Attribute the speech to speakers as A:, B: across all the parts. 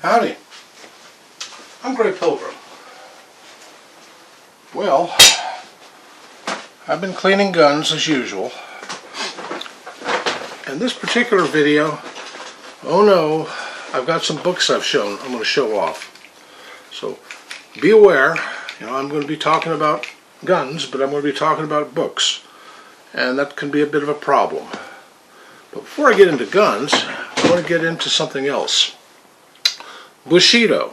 A: Howdy, I'm Grey Pilgrim. Well, I've been cleaning guns as usual. In this particular video, oh no, I've got some books I'm going to show off. So be aware, I'm going to be talking about guns, but I'm going to be talking about books. And that can be a bit of a problem. But before I get into guns, I want to get into something else. Boshido.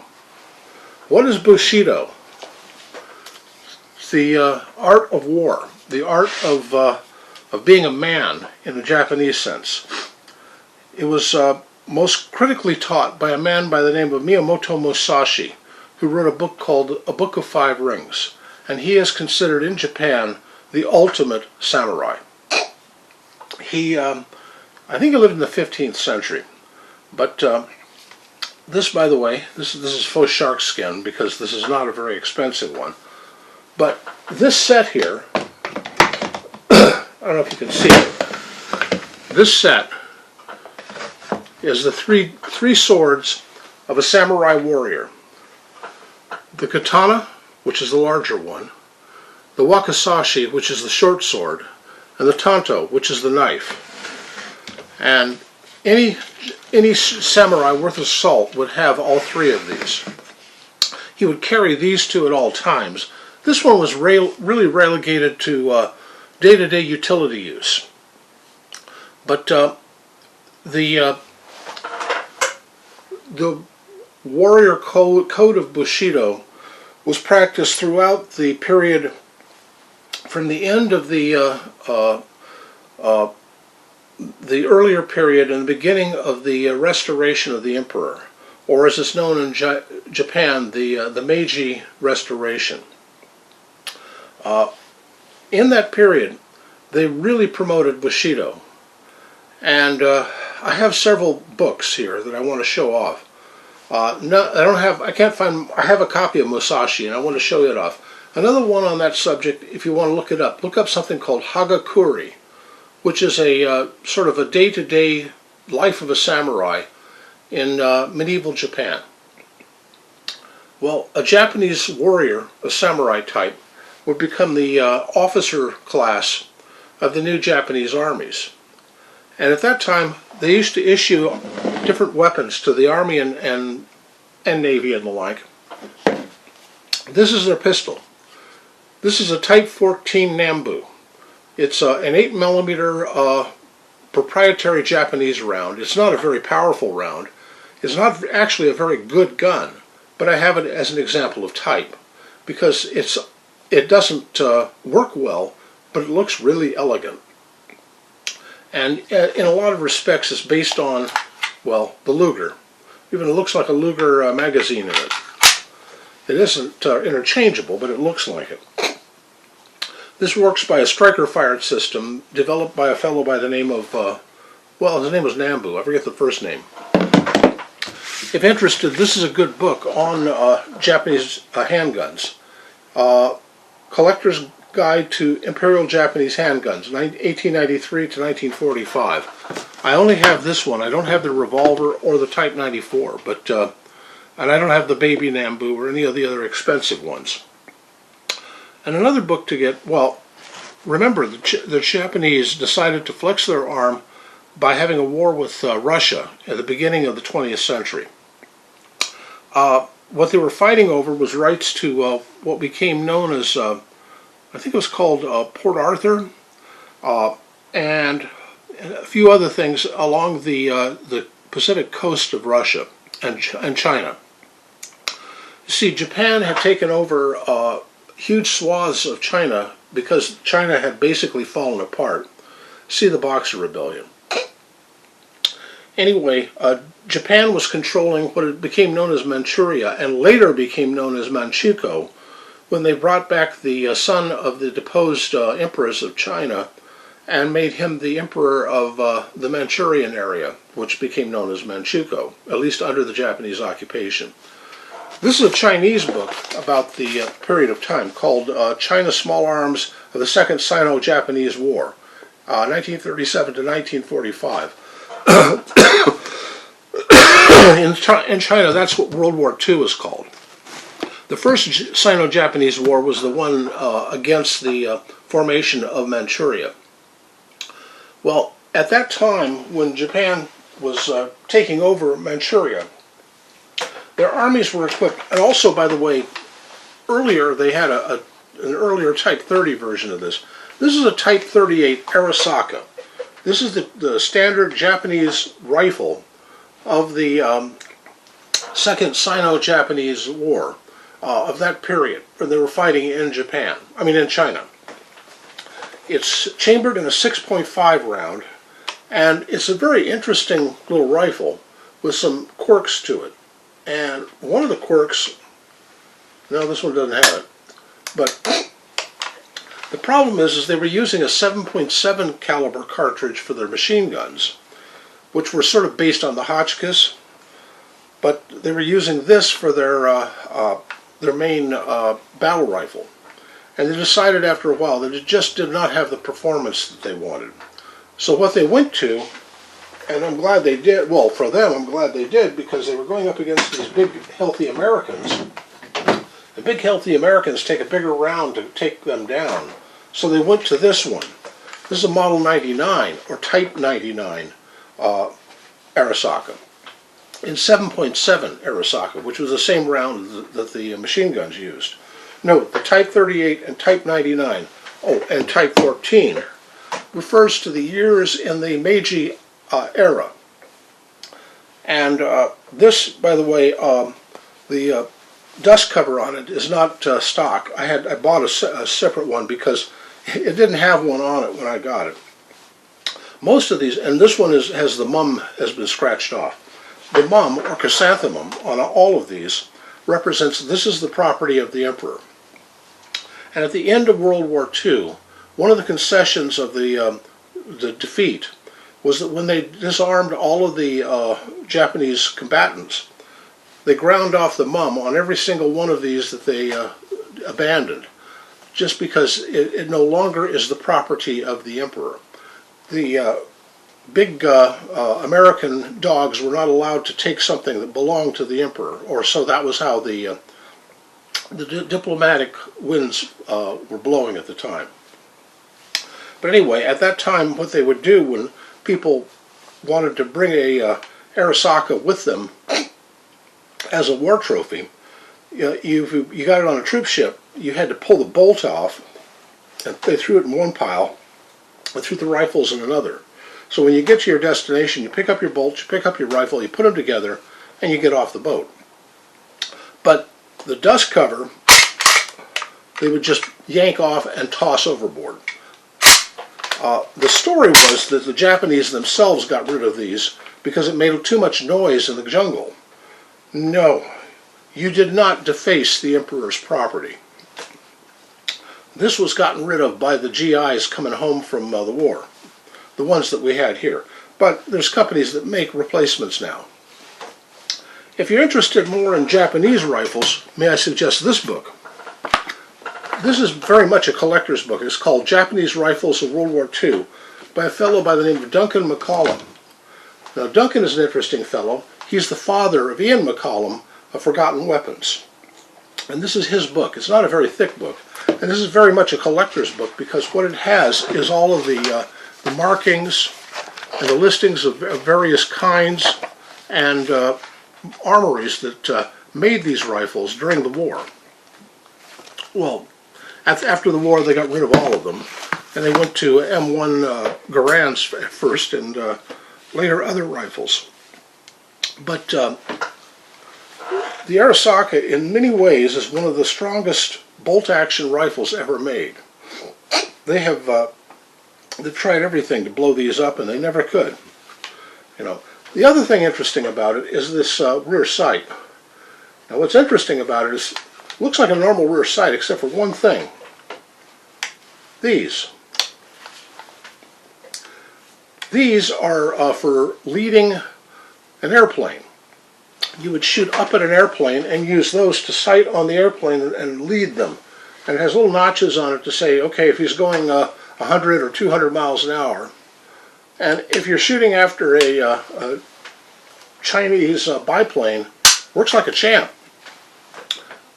A: What is Boshido? It's the art of war, the art of being a man in the Japanese sense. It was most critically taught by a man by the name of Miyamoto Musashi, who wrote a book called A Book of Five Rings, and he is considered in Japan the ultimate samurai. He, I think he lived in the 15th century, but this, by the way, this is faux shark skin because this is not a very expensive one. But this set here, I don't know if you can see it. This set is the three swords of a samurai warrior. The katana, which is the larger one, the wakizashi, which is the short sword, and the tanto, which is the knife. And any samurai worth his salt would have all three of these. He would carry these two at all times. This one was really relegated to day-to-day utility use. But the warrior code of Bushido was practiced throughout the period from the end of the earlier period and the beginning of the restoration of the emperor, or as it's known in Japan, the Meiji Restoration. In that period, they really promoted Bushido, and I have several books here that I want to show off. I have a copy of Musashi, and I want to show it off. Another one on that subject, if you want to look up something called Hagakure, which is a sort of a day-to-day life of a samurai in medieval Japan. Well, a Japanese warrior, a samurai type, would become the officer class of the new Japanese armies. And at that time, they used to issue different weapons to the army and navy and the like. This is their pistol. This is a Type 14 Nambu. It's an 8mm proprietary Japanese round. It's not a very powerful round. It's not actually a very good gun, but I have it as an example of type because it doesn't work well, but it looks really elegant. And in a lot of respects, it's based on, well, the Luger. Even it looks like a Luger magazine in it. It isn't interchangeable, but it looks like it. This works by a striker-fired system developed by a fellow by the name of, well, his name was Nambu. I forget the first name. If interested, this is a good book on Japanese handguns. Collector's Guide to Imperial Japanese Handguns, 1893 to 1945. I only have this one. I don't have the revolver or the Type 94, but and I don't have the Baby Nambu or any of the other expensive ones. And another book to get, well, remember the Japanese decided to flex their arm by having a war with Russia at the beginning of the 20th century. What they were fighting over was rights to what became known as, I think it was called Port Arthur, and a few other things along the Pacific coast of Russia and China. You see, Japan had taken over huge swaths of China because China had basically fallen apart. See the Boxer Rebellion. Anyway, Japan was controlling what became known as Manchuria and later became known as Manchukuo when they brought back the son of the deposed emperors of China and made him the emperor of the Manchurian area, which became known as Manchukuo, at least under the Japanese occupation. This is a Chinese book about the period of time called China Small Arms of the Second Sino-Japanese War, 1937 to 1945. in China, that's what World War II is called. The first Sino-Japanese War was the one against the formation of Manchuria. Well, at that time, when Japan was taking over Manchuria, their armies were equipped, and also, by the way, earlier they had an earlier Type 30 version of this. This is a Type 38 Arisaka. This is the standard Japanese rifle of the Second Sino-Japanese War of that period, when they were fighting in in China. It's chambered in a 6.5 round, and it's a very interesting little rifle with some quirks to it. And one of the quirks, no, this one doesn't have it, but the problem is they were using a 7.7 caliber cartridge for their machine guns, which were sort of based on the Hotchkiss, but they were using this for their main battle rifle. And they decided after a while that it just did not have the performance that they wanted. So what they went to, and I'm glad they did, well, for them, I'm glad they did, because they were going up against these big, healthy Americans. The big, healthy Americans take a bigger round to take them down. So they went to this one. This is a Model 99, or Type 99 Arisaka, in 7.7 Arisaka, which was the same round that the machine guns used. Note, the Type 38 and Type 99, and Type 14, refers to the years in the Meiji era. And this, by the way, the dust cover on it is not stock. I bought a separate one because it didn't have one on it when I got it. Most of these, and this one has the mum has been scratched off. The mum, or chrysanthemum, on all of these represents this is the property of the emperor. And at the end of World War II, one of the concessions of the defeat was that when they disarmed all of the Japanese combatants, they ground off the mum on every single one of these that they abandoned, just because it no longer is the property of the emperor. The big American dogs were not allowed to take something that belonged to the emperor, or so that was how the diplomatic winds were blowing at the time. But anyway, at that time, what they would do when people wanted to bring a Arisaka with them as a war trophy, you got it on a troop ship, you had to pull the bolt off, and they threw it in one pile, and threw the rifles in another. So when you get to your destination, you pick up your bolts, you pick up your rifle, you put them together, and you get off the boat. But the dust cover, they would just yank off and toss overboard. The story was that the Japanese themselves got rid of these because it made too much noise in the jungle. No, you did not deface the emperor's property. This was gotten rid of by the GIs coming home from the war, the ones that we had here. But there's companies that make replacements now. If you're interested more in Japanese rifles, may I suggest this book. This is very much a collector's book. It's called Japanese Rifles of World War II by a fellow by the name of Duncan McCollum. Now, Duncan is an interesting fellow. He's the father of Ian McCollum of Forgotten Weapons. And this is his book. It's not a very thick book. And this is very much a collector's book because what it has is all of the markings and the listings of various kinds and armories that made these rifles during the war. Well, after the war, they got rid of all of them, and they went to M1 Garands first, and later other rifles. But the Arisaka, in many ways, is one of the strongest bolt-action rifles ever made. They've tried everything to blow these up, and they never could. The other thing interesting about it is this rear sight. Now, what's interesting about it is it looks like a normal rear sight, except for one thing. These are for leading an airplane. You would shoot up at an airplane and use those to sight on the airplane and lead them. And it has little notches on it to say, okay, if he's going 100 or 200 miles an hour. And if you're shooting after a Chinese biplane works like a champ.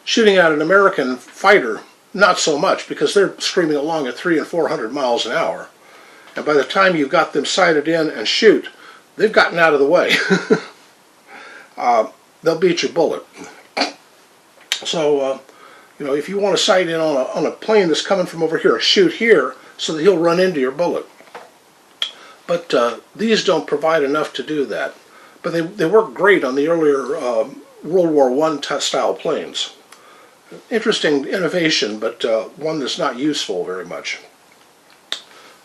A: Shooting at an American fighter, not so much, because they're screaming along at 300 and 400 miles an hour. And by the time you've got them sighted in and shoot, they've gotten out of the way. They'll beat your bullet. So, you know, if you want to sight in on a plane that's coming from over here, shoot here so that he'll run into your bullet. But these don't provide enough to do that. But they work great on the earlier World War I style planes. Interesting innovation, but one that's not useful very much.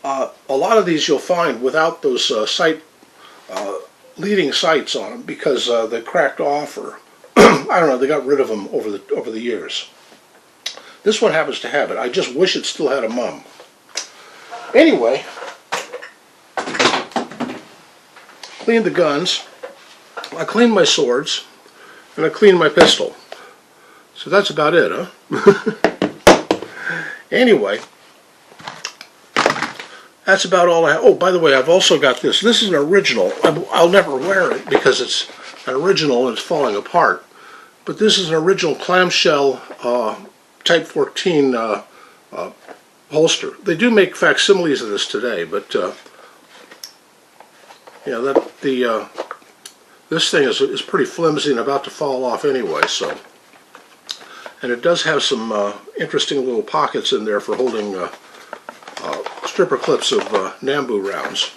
A: A lot of these you'll find without those leading sights on them because they cracked off, or I don't know, they got rid of them over the years. This one happens to have it. I just wish it still had a mum. Anyway, cleaned the guns. I cleaned my swords, and I cleaned my pistol. So that's about it, huh? Anyway, that's about all I have. Oh, by the way, I've also got this. This is an original. I'll never wear it because it's an original and it's falling apart. But this is an original clamshell Type 14 holster. They do make facsimiles of this today, but yeah, this thing is pretty flimsy and about to fall off anyway. So, and it does have some interesting little pockets in there for holding stripper clips of Nambu rounds.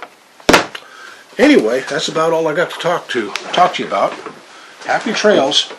A: Anyway, that's about all I got to talk to you about. Happy trails.